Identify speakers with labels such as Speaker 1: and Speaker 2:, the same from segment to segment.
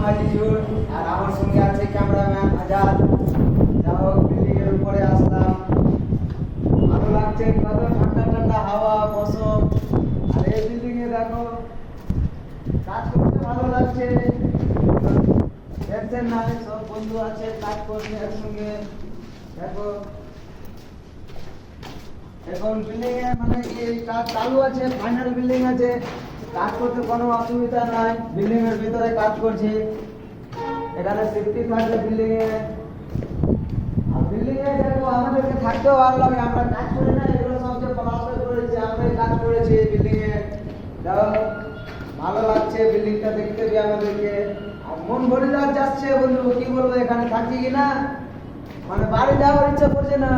Speaker 1: আজিজুর, আর আমার সঙ্গে আছে ক্যামেরাম্যান আজাদ। যাও বিল্ডিং এর উপরে আসলাম, ভালো লাগছে, কত ঠান্ডা ঠান্ডা হাওয়া মৌসুম। আর এই বিল্ডিং এ দেখো কাজ করতে ভালো লাগছে, টেনশন নাই, সব বন্ধু আছে কাজ করছে একসঙ্গে। দেখো এখন বিল্ডিং এ মানে কি কাজ চালু আছে, ফাইনাল বিল্ডিং আছে, কাজ করতে কোনো অসুবিধা নাই। বিল্ডিং এর ভিতরে কাজ করছি, এখানে সেফটি থাকবে বিল্ডিং এ। আর বিল্ডিং এ দেখো আমাদেরকে থাকতেও ভালো লাগে, আমরা কাজ করি না, এগুলো সব যে প্লাস্টার করেছি আমরাই কাজ করেছি বিল্ডিং এ। দেখো ভালো লাগছে বিল্ডিংটা দেখতে পেয়ে আমাদেরকে, আর মন ভরে যাচ্ছে বন্ধু, কি বলবো, এখানে থাকি কি না, মানে বাড়ি যাওয়ার ইচ্ছা করছে না।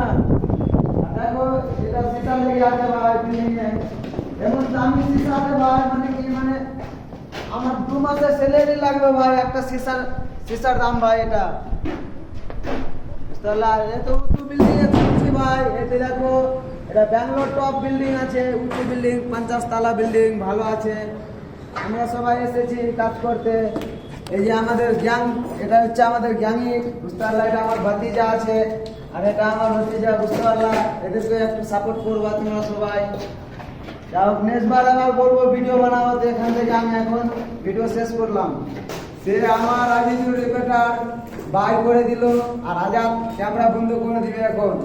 Speaker 1: দেখো এটা সিসা লেগে আছে ভাই বিল্ডিং এ, এমন দামি সিসা আছে ভাই, মানে কি মানে আমার 2 মাসের স্যালারি লাগবে ভাই একটা সিসার দাম ভাই। এটা তাহলে এত উঁচু বিল্ডিং এ করছি ভাই। এতে দেখো এটা ব্যাঙ্গালোর টপ বিল্ডিং আছে, উঁচু বিল্ডিং, 50 তলা বিল্ডিং, ভালো আছে। আমরা সবাই এসেছি কাজ করতে। এই যে আমাদের গ্যাং, এটা হচ্ছে আমাদের গ্যাংই, বুঝতে পারলা, এটা আমার ভাতিজা আছে, আর এটা আমার ভাতিজা, বুঝতে পারলা। এদেরকে একটু সাপোর্ট করবা তোমরা সবাই। যাই হোক নেক্সট বার আবার বলবো ভিডিও বানাবো, এখান থেকে আমি এখন ভিডিও শেষ করলাম। সে আমার আজিজুর রিপোর্টার বাই করে দিল, আর আজাদ ক্যামেরা বন্ধ করে দিবে এখন।